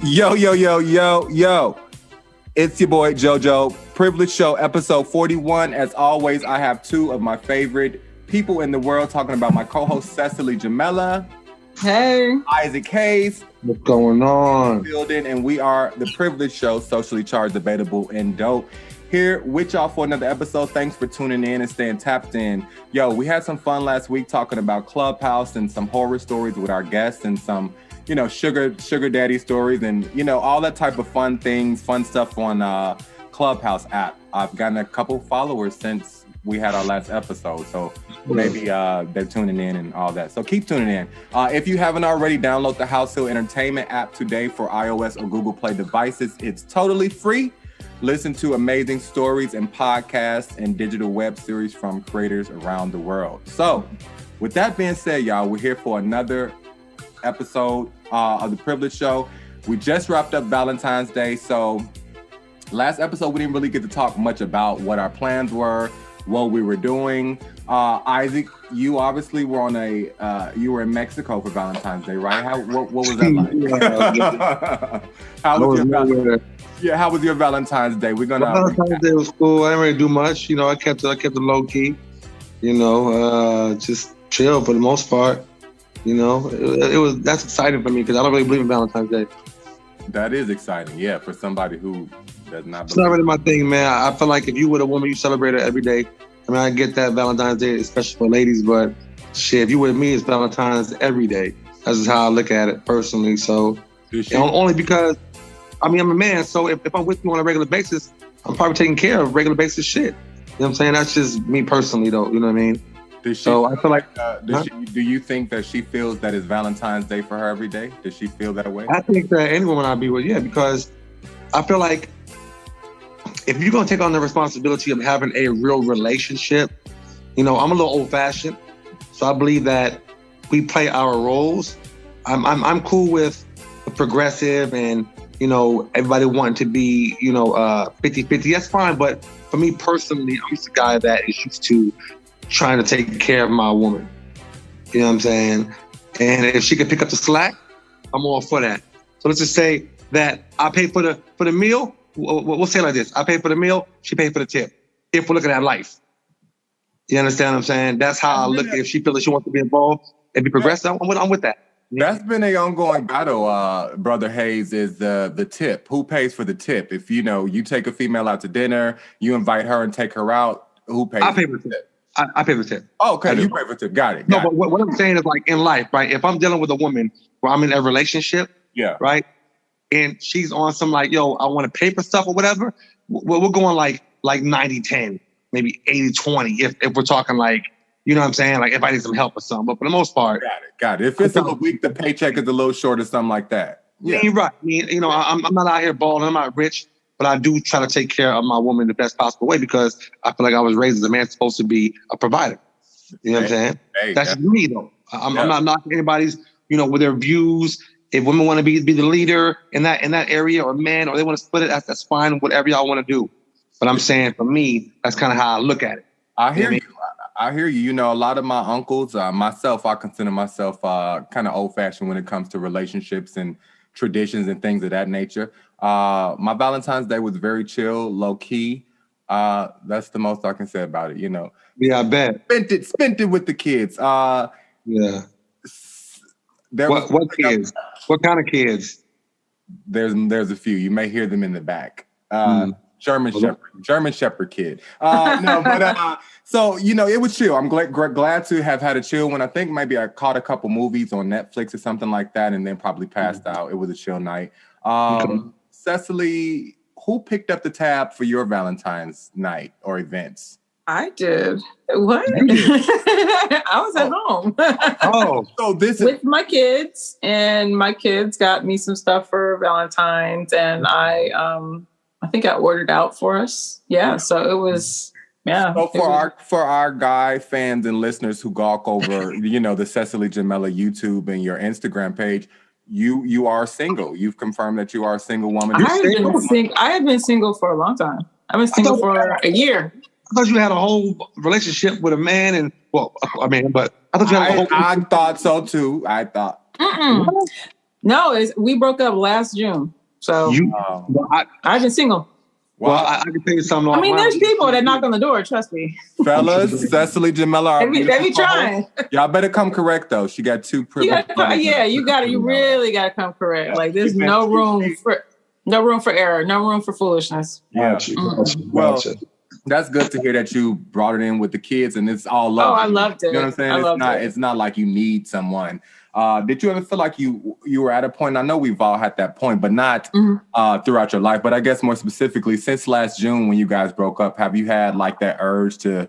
Yo, yo, yo, yo, yo. It's your boy JoJo. Privilege Show, episode 41. As always, I have two of my favorite people in the world talking about my co-host, CecilyJameliaTV. Hey. Isaac Hayes. What's going on? Building, and we are the Privilege Show, socially charged, debatable, and dope. Here with y'all for another episode. Thanks for tuning in and staying tapped in. Yo, we had some fun last week talking about Clubhouse and some horror stories with our guests and some, sugar daddy stories and, all that type of fun things, fun stuff on Clubhouse app. I've gotten a couple followers since we had our last episode. So maybe they're tuning in and all that. So keep tuning in. If you haven't already, download the HausHill Entertainment app today for iOS or Google Play devices. It's totally free. Listen to amazing stories and podcasts and digital web series from creators around the world. So with that being said, y'all, we're here for another episode of the Privilege Show. We just wrapped up Valentine's Day. So last episode, we didn't really get to talk much about what our plans were, what we were doing. Isaac, you obviously were you were in Mexico for Valentine's Day, right? What was that like? How was your Valentine's Day? We're gonna. Valentine's Day was cool. I didn't really do much. I kept it low key. Just chill for the most part. That's exciting for me because I don't really believe in Valentine's Day. That is exciting, yeah, for somebody who does not. It's not really my thing, man. I feel like if you were a woman, you celebrate it every day. I mean, I get that Valentine's Day, especially for ladies, but shit, if you with me, it's Valentine's every day. That's just how I look at it personally. So, only because, I'm a man, so if I'm with you on a regular basis, I'm probably taking care of regular basis shit. You know what I'm saying? That's just me personally, though. You know what I mean? I feel like, do you think that she feels that it's Valentine's Day for her every day? Does she feel that way? I think that any woman I be with, yeah, because I feel like if you're going to take on the responsibility of having a real relationship, I'm a little old-fashioned, so I believe that we play our roles. I'm cool with the progressive and, everybody wanting to be, 50-50. That's fine, but for me personally, I'm just a guy that is used to trying to take care of my woman. You know what I'm saying? And if she can pick up the slack, I'm all for that. So let's just say that I pay for the meal. We'll say it like this. I pay for the meal, she paid for the tip. If we're looking at life. You understand what I'm saying? That's how I look at it. If she feels like she wants to be involved and be progressive, I'm with that. That's been an ongoing battle, Brother Hayes, is the tip. Who pays for the tip? If, you take a female out to dinner, you invite her and take her out, who pays I pay for the tip. I pay for the tip. Oh, okay, you pay for the tip. Got it. But what I'm saying is like in life, right? If I'm dealing with a woman where I'm in a relationship, yeah, right? And she's on some like, yo, I want to pay for stuff or whatever, we're going like 90-10, maybe 80-20 if we're talking like, you know what I'm saying? Like if I need some help or something. But for the most part. Got it. If it's a week, the paycheck is a little short or something like that. Yeah, you're right. I'm not out here balling. I'm not rich, but I do try to take care of my woman the best possible way because I feel like I was raised as a man supposed to be a provider. You know what I'm saying? That's me though. I'm not knocking anybody's, with their views. If women want to be the leader in that area or men, or they want to split it, that's fine, whatever y'all want to do. But I'm saying for me, that's kind of how I look at it. I hear you. I hear you. A lot of my uncles, myself, I consider myself kind of old-fashioned when it comes to relationships and traditions and things of that nature. My Valentine's Day was very chill, low-key. That's the most I can say about it, Yeah, I bet. Spent it with the kids. Yeah. What kids? What kind of kids? There's a few. You may hear them in the back. German Shepherd kid. So it was chill. I'm glad to have had a chill one. I think maybe I caught a couple movies on Netflix or something like that, and then probably passed out. It was a chill night. Cecily, who picked up the tab for your Valentine's night or events? I did. What? I was at home. So this with my kids, and my kids got me some stuff for Valentine's, and I think I ordered out for us. Yeah, so it was. Yeah. So for our guy fans and listeners who gawk over, the Cecily Jamelia YouTube and your Instagram page, you are single. You've confirmed that you are a single woman. I have been single for a long time. I've been single for a year. I thought you had a whole relationship with a man, and but I thought you had a whole. I thought so too. I thought. No, we broke up last June. So I've been single. Well, I can tell you something. I mean, there's people that knock on the door. Trust me, fellas. Cecily, Jamelia, they be trying. Y'all better come correct though. She got two privileged. You really gotta come correct. Like there's no room for error, no room for foolishness. Yeah. Well, that's good to hear that you brought it in with the kids and it's all love. Oh, I loved it. You know what I'm saying? It's not like you need someone. Did you ever feel like you were at a point? I know we've all had that point, but not throughout your life. But I guess more specifically, since last June when you guys broke up, have you had like that urge to,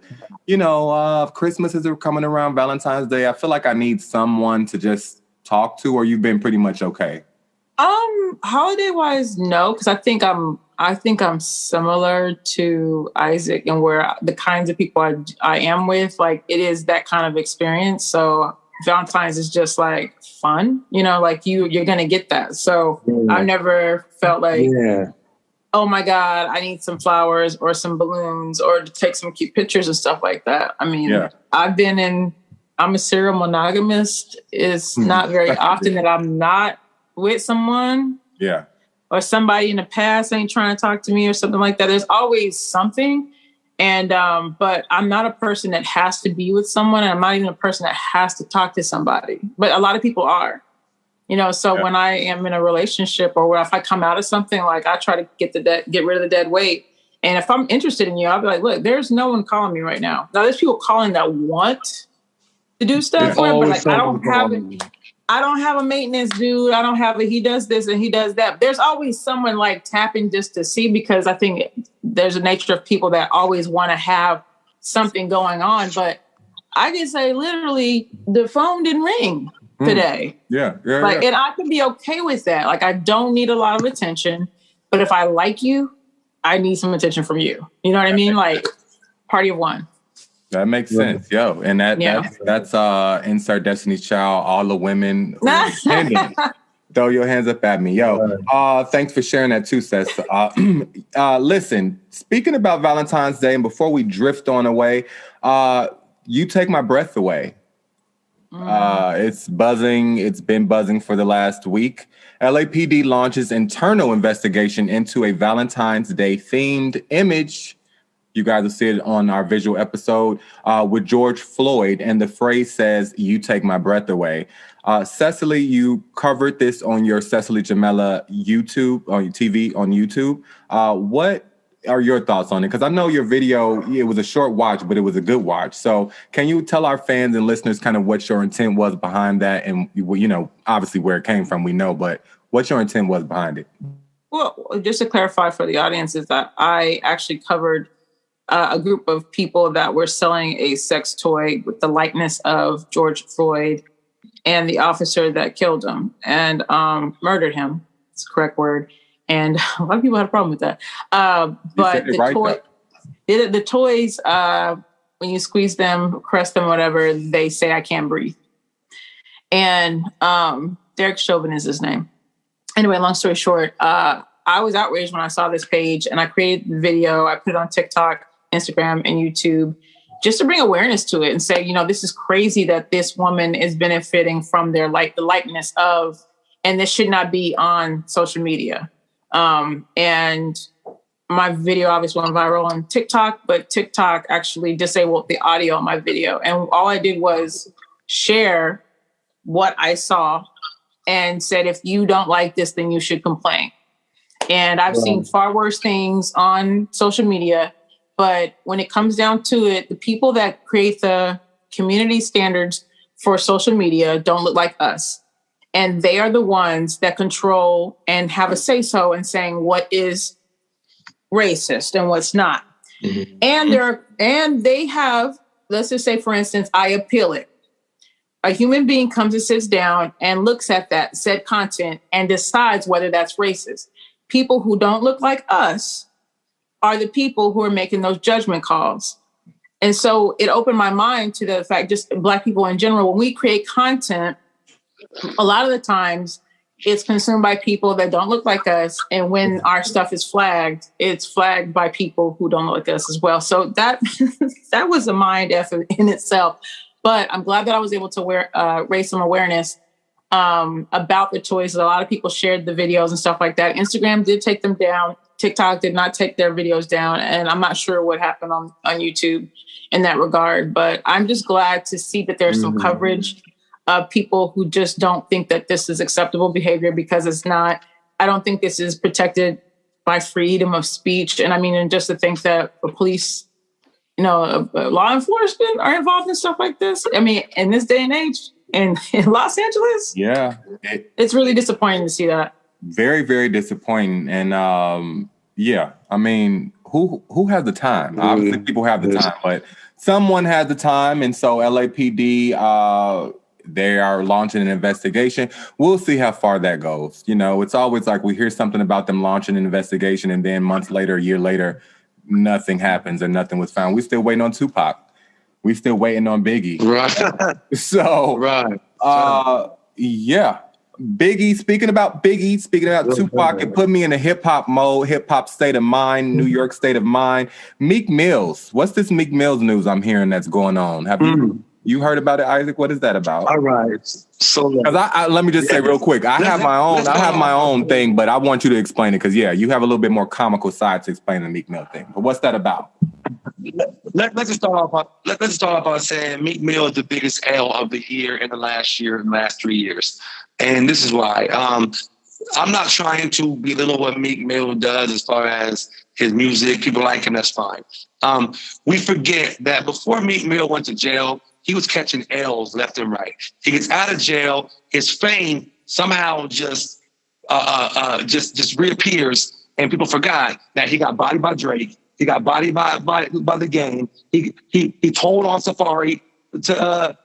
Christmas is coming around, Valentine's Day? I feel like I need someone to just talk to, or you've been pretty much okay? Holiday wise, no, because I think I'm similar to Isaac, and where the kinds of people I am with, like it is that kind of experience. So Valentine's is just like fun, like you're gonna get that. So I've never felt like, oh my God, I need some flowers or some balloons or to take some cute pictures and stuff like that. I mean, I'm a serial monogamist. It's not very often that I'm not with someone. Yeah. Or somebody in the past ain't trying to talk to me or something like that. There's always something. And, but I'm not a person that has to be with someone. And I'm not even a person that has to talk to somebody, but a lot of people are, so when I am in a relationship or if I come out of something, like I try to get rid of the dead weight. And if I'm interested in you, I'll be like, look, there's no one calling me right now. Now there's people calling that want to do stuff for it, but like, I don't have a maintenance dude. I don't have he does this and he does that. There's always someone like tapping just to see, because I think there's a nature of people that always want to have something going on. But I can say literally the phone didn't ring today. And I can be okay with that. Like I don't need a lot of attention, but if I like you, I need some attention from you. You know what I mean? Like party of one. That makes sense, yo. And that's insert Destiny's Child, all the women. Throw your hands up at me, yo. Thanks for sharing that too, Cec. Listen, speaking about Valentine's Day, and before we drift on away, you take my breath away. It's buzzing. It's been buzzing for the last week. LAPD launches internal investigation into a Valentine's Day themed image. You guys will see it on our visual episode with George Floyd. And the phrase says, "You take my breath away." Cecily, you covered this on your Cecily Jamelia YouTube, on your TV, on YouTube. What are your thoughts on it? Because I know your video, it was a short watch, but it was a good watch. So can you tell our fans and listeners kind of what your intent was behind that? And, obviously where it came from, we know, but what your intent was behind it? Well, just to clarify for the audience is that I actually covered a group of people that were selling a sex toy with the likeness of George Floyd and the officer that killed him and murdered him. It's the correct word. And a lot of people had a problem with that. But the toys, when you squeeze them, caress them, whatever, they say, "I can't breathe." And Derek Chauvin is his name. Anyway, long story short, I was outraged when I saw this page, and I created the video. I put it on TikTok, Instagram, and YouTube just to bring awareness to it and say, this is crazy that this woman is benefiting from the likeness of, and this should not be on social media. And my video obviously went viral on TikTok, but TikTok actually disabled the audio on my video. And all I did was share what I saw and said, if you don't like this, then you should complain. And I've seen far worse things on social media. But when it comes down to it, the people that create the community standards for social media don't look like us. And they are the ones that control and have a say-so in saying what is racist and what's not. Mm-hmm. And they have, let's just say, for instance, I appeal it. A human being comes and sits down and looks at that said content and decides whether that's racist. People who don't look like us are the people who are making those judgment calls. And so it opened my mind to the fact, just Black people in general, when we create content, a lot of the times it's consumed by people that don't look like us. And when our stuff is flagged, it's flagged by people who don't look like us as well. So that that was a mind effort in itself. But I'm glad that I was able to raise some awareness about the toys. A lot of people shared the videos and stuff like that. Instagram did take them down. TikTok did not take their videos down. And I'm not sure what happened on YouTube in that regard. But I'm just glad to see that there's some coverage of people who just don't think that this is acceptable behavior, because it's not. I don't think this is protected by freedom of speech. And I mean, and just to think that the police, law enforcement are involved in stuff like this. I mean, in this day and age, in Los Angeles, it's really disappointing to see that. Very, very disappointing. And I mean, who has the time? Obviously, people have the time, but someone has the time, and so LAPD. They are launching an investigation. We'll see how far that goes. It's always like we hear something about them launching an investigation, and then months later, a year later, nothing happens and nothing was found. We still waiting on Tupac. We still waiting on Biggie. Right. So, Biggie, speaking about Tupac, it put me in a hip hop mode, hip hop state of mind, New York state of mind. Meek Mills. What's this Meek Mills news I'm hearing that's going on? Have you heard about it, Isaac? What is that about? All right. So let me just say real quick. I have my own thing, but I want you to explain it because you have a little bit more comical side to explain the Meek Mill thing. But what's that about? Let's just start off by saying Meek Mill is the biggest L of the year in the last 3 years. And this is why. I'm not trying to belittle what Meek Mill does as far as his music. People like him, that's fine. We forget that before Meek Mill went to jail, he was catching L's left and right. He gets out of jail. His fame somehow just reappears, and people forgot that he got bodied by Drake. He got bodied by the game. He told on Safari to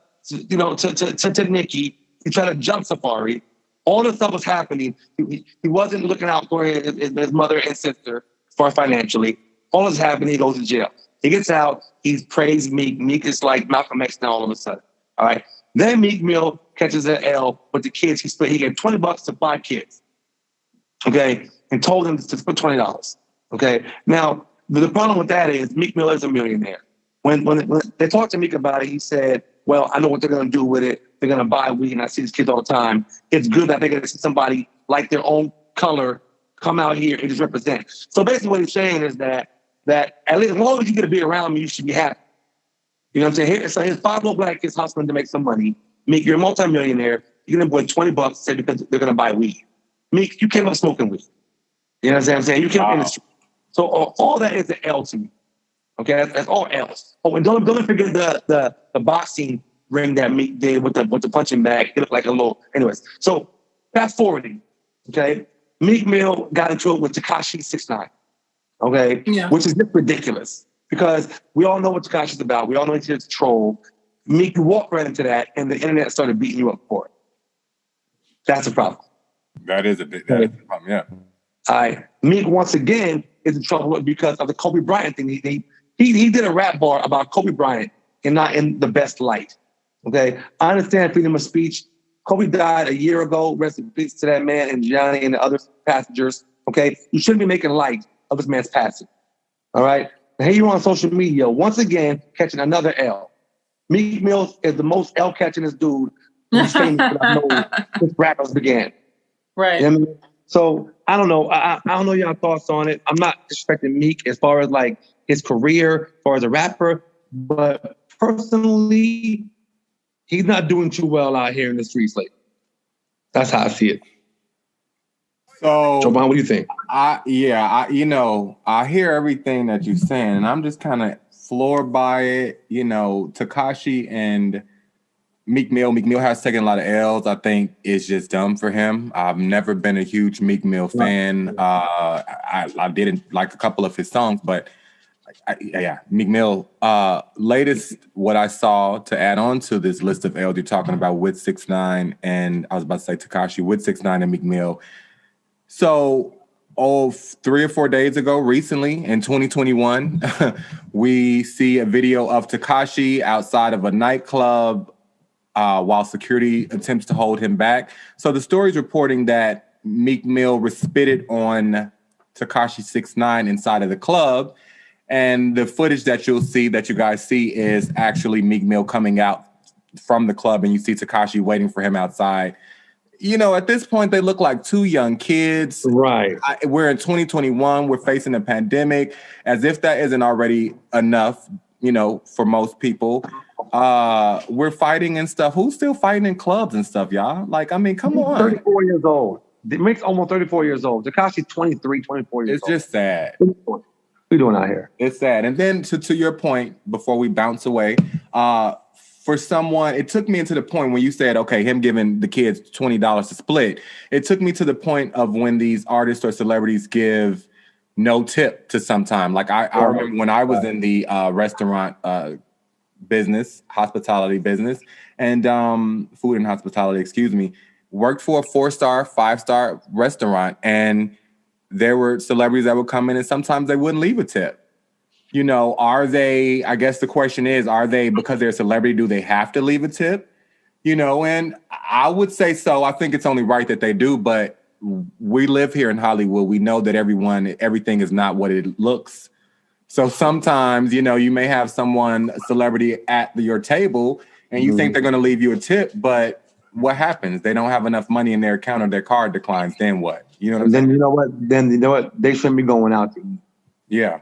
Nicki. He tried to jump Safari. All this stuff was happening. He wasn't looking out for his mother and sister as far as financially. All this happening. He goes to jail. He gets out. He's praised Meek. Meek is like Malcolm X now all of a sudden. All right. Then Meek Mill catches an L with the kids. He gave $20 to 5 kids. Okay. And told them to spend $20. Okay. Now, the problem with that is Meek Mill is a millionaire. When they talked to Meek about it, he said, well, I know what they're going to do with it. They're going to buy weed, and I see these kids all the time. It's good that they're going to see somebody like their own color come out here and just represent. So basically what he's saying is that at least as long as you get to be around me, you should be happy. You know what I'm saying? So his 5 little black kids hustling to make some money. Meek, you're a multimillionaire. You're going to put $20 say because they're going to buy weed. Meek, you came up smoking weed. You know what I'm saying? You came up in the street. So all that is an L to me. Okay, that's all L's. Oh, and don't forget the boxing ring that Meek did with the punching bag. It looked like a little. Anyways, so fast forwarding. Okay, Meek Mill got into it with Tekashi 6ix9ine. Okay, which is just ridiculous because we all know what Tekashi's about. We all know he's a troll. Meek, you walk right into that, and the internet started beating you up for it. That's a problem. That is a problem. Yeah. All right, Meek once again is in trouble because of the Kobe Bryant thing. He did a rap bar about Kobe Bryant and not in the best light. Okay, I understand freedom of speech. Kobe died a year ago. Rest in peace to that man and Johnny and the other passengers. Okay, you shouldn't be making light of this man's passing. All right, and here you are on social media once again catching another L. Meek Mill is the most L catchingest dude who's famous that I know since rappers began. Right. You know what I mean? So I don't know. I don't know your thoughts on it. I'm not disrespecting Meek as far as like his career or as a rapper, but personally, he's not doing too well out here in the streets lately. That's how I see it. So, JoJovon, what do you think? I hear everything that you're saying, and I'm just kind of floored by it. Tekashi and Meek Mill has taken a lot of L's. I think it's just dumb for him. I've never been a huge Meek Mill fan. I didn't like a couple of his songs, but Meek Mill. Latest, what I saw to add on to this list of L's you're talking about with 6ix9ine, and I was about to say Tekashi with 6ix9ine and Meek Mill. So, 3 or 4 days ago, recently in 2021, we see a video of Tekashi outside of a nightclub while security attempts to hold him back. So the story's reporting that Meek Mill spitted on Tekashi 6ix9ine inside of the club. And the footage that you guys see is actually Meek Mill coming out from the club, and you see Tekashi waiting for him outside. you know, at this point, they look like two young kids. Right. We're in 2021. We're facing a pandemic. As if that isn't already enough, you know, for most people. We're fighting and stuff. Who's still fighting in clubs and stuff, y'all? Like, I mean, come on. 34 years old. Meek's almost 34 years old. Tekashi's 23, 24 years old. It's just sad. What are we doing out here? It's sad. And then to your point, before we bounce away, for someone, it took me into the point when you said, okay, him giving the kids $20 to split. It took me to the point of when these artists or celebrities give no tip to sometime. Like I remember when I was in the restaurant business, hospitality business, and food and hospitality, excuse me, worked for a 4-star, 5-star restaurant, and there were celebrities that would come in and sometimes they wouldn't leave a tip. You know, are they, I guess the question is, are they, because they're a celebrity, do they have to leave a tip? You know, and I would say so. I think it's only right that they do, but we live here in Hollywood. We know that everything is not what it looks. So sometimes, you know, you may have someone, a celebrity at your table and you think they're going to leave you a tip, but what happens? They don't have enough money in their account or their card declines. Then what? You know what I'm saying? Then you know what? They shouldn't be going out to eat. Yeah.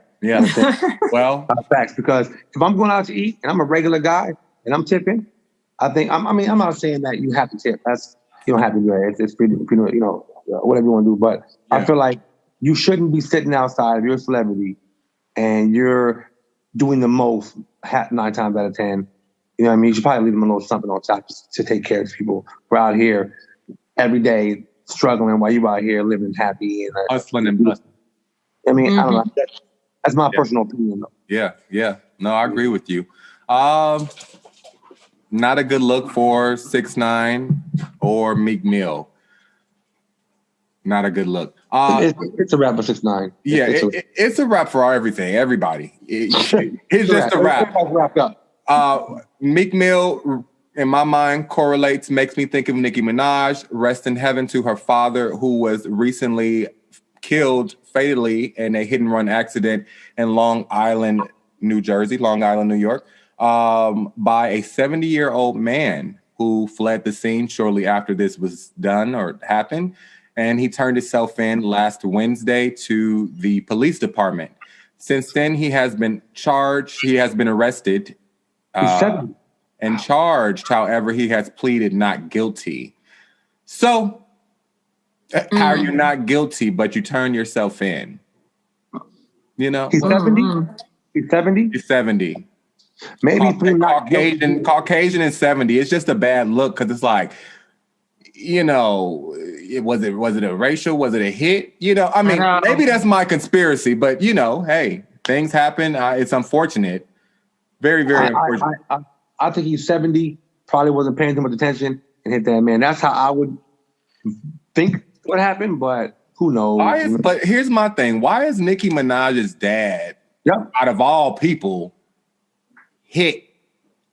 Well, facts. Because if I'm going out to eat and I'm a regular guy and I'm tipping, I think I'm not saying that you have to tip. You don't have to do it. It's pretty, you know, whatever you want to do. But yeah. I feel like you shouldn't be sitting outside if you're a celebrity and you're doing the most 9 times out of 10. You know what I mean? You should probably leave them a little something on top to take care of people. We're out here every day struggling while you're out here living happy and hustling and bustling. I mean, I don't know. That's my personal opinion, though. Yeah. No, I agree with you. Not a good look for 6ix9ine or Meek Mill. Not a good look. It's a wrap for 6ix9ine. Yeah, it's a wrap for everything, everybody. It's just a wrap. Wrapped up. Meek Mill, in my mind, makes me think of Nicki Minaj. Rest in heaven to her father, who was recently killed fatally in a hit-and-run accident in Long Island, New York, by a 70-year-old man who fled the scene shortly after this was done or happened. And he turned himself in last Wednesday to the police department. Since then, he has been charged. He has been arrested and charged. However, he has pleaded not guilty. So, how are you not guilty, but you turn yourself in? You know? He's 70? He's 70? He's 70. Maybe Caucasian and 70. It's just a bad look because it's like, you know, was it a racial? Was it a hit? You know, I mean, maybe that's my conspiracy, but you know, hey, things happen. It's unfortunate. Very, very unfortunate. I think he's 70, probably wasn't paying too much attention and hit that man. That's how I would think what happened, but who knows? But here's my thing. Why is Nicki Minaj's dad, out of all people, hit?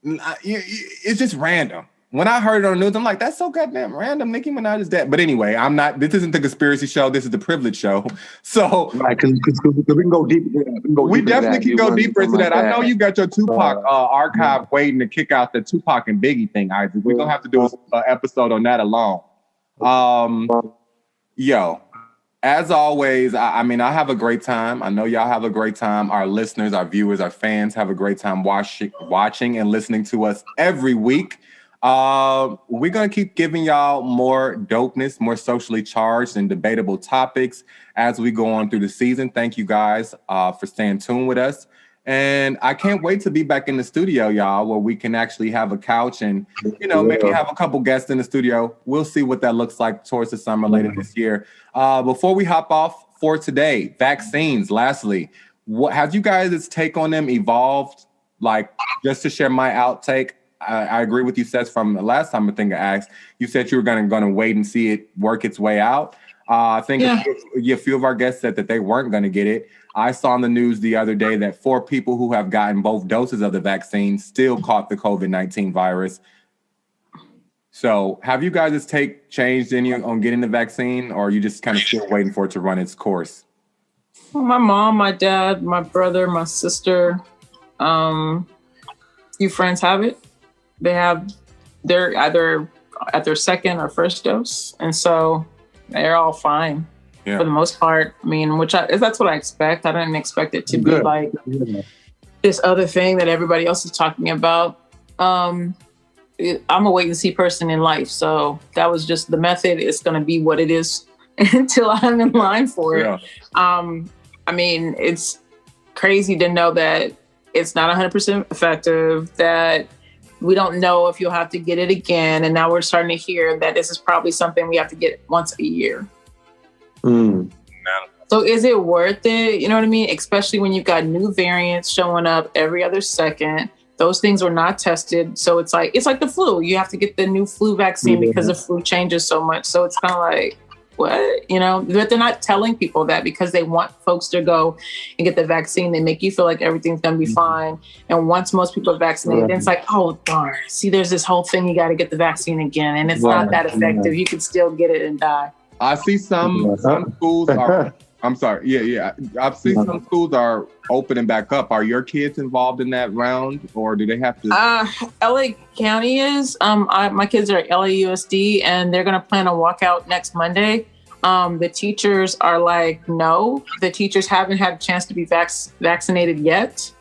It's just random. When I heard it on the news, I'm like, that's so goddamn random. Nicki Minaj is dead. But anyway, this isn't the conspiracy show. This is the privilege show. So right, because we can go deep. We definitely can go deeper into that. I know you got your Tupac archive waiting to kick out the Tupac and Biggie thing, Isaac. We're going to have to do an episode on that alone. As always, I mean, I have a great time. I know y'all have a great time. Our listeners, our viewers, our fans have a great time watching and listening to us every week. We're going to keep giving y'all more dopeness, more socially charged and debatable topics as we go on through the season. Thank you guys for staying tuned with us. And I can't wait to be back in the studio, y'all, where we can actually have a couch and, you know, maybe have a couple guests in the studio. We'll see what that looks like towards the summer later this year. Before we hop off for today, vaccines, lastly, what have you guys' take on them evolved? Like, just to share my outtake, I agree with you, Seth, from the last time I think I asked. You said you were going to wait and see it work its way out. I think a few of our guests said that they weren't going to get it. I saw on the news the other day that 4 people who have gotten both doses of the vaccine still caught the COVID-19 virus. So have you guys' take changed any on getting the vaccine, or are you just kind of still waiting for it to run its course? Well, my mom, my dad, my brother, my sister, few friends have it. They're either at their second or first dose. And so they're all fine for the most part. I mean, that's what I expect. I didn't expect it to be like this other thing that everybody else is talking about. I'm a wait and see person in life. So that was just the method. It's going to be what it is until I'm in line for it. I mean, it's crazy to know that it's not 100% effective, that we don't know if you'll have to get it again. And now we're starting to hear that this is probably something we have to get once a year. So is it worth it? You know what I mean? Especially when you've got new variants showing up every other second. Those things were not tested. So it's like the flu. You have to get the new flu vaccine because the flu changes so much. So it's kind of like, what? You know, but they're not telling people that because they want folks to go and get the vaccine. They make you feel like everything's going to be fine. And once most people are vaccinated, then it's like, oh, darn. See, there's this whole thing. You got to get the vaccine again. And it's not that effective. You can still get it and die. I see some schools are... I'm sorry. Yeah. I've seen some schools are opening back up. Are your kids involved in that round, or do they have to? LA County is. My kids are at LAUSD, and they're going to plan a walkout next Monday. The teachers are like, no. The teachers haven't had a chance to be vaccinated yet.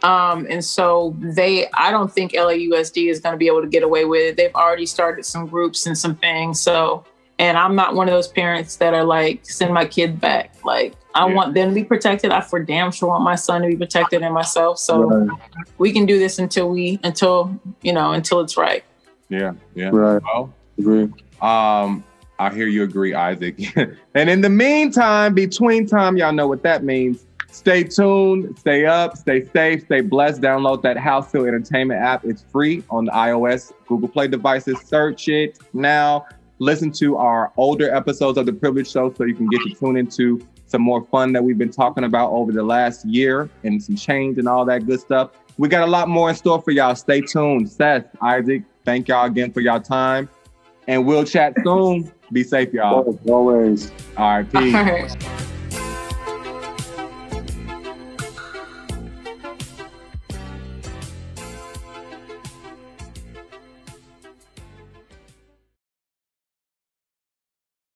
And so I don't think LAUSD is going to be able to get away with it. They've already started some groups and some things. So. And I'm not one of those parents that are like, send my kid back. Like, I want them to be protected. I for damn sure want my son to be protected and myself. So we can do this until it's right. Yeah. Right. Well, agree. I hear you agree, Isaac. And in the meantime, between time, y'all know what that means. Stay tuned, stay up, stay safe, stay blessed. Download that HausHill Entertainment app. It's free on the iOS, Google Play devices. Search it now. Listen to our older episodes of The Privilege Show so you can get to tune into some more fun that we've been talking about over the last year and some change and all that good stuff. We got a lot more in store for y'all. Stay tuned. Seth, Isaac, thank y'all again for y'all time. And we'll chat soon. Be safe, y'all. Always. All right, peace. All right.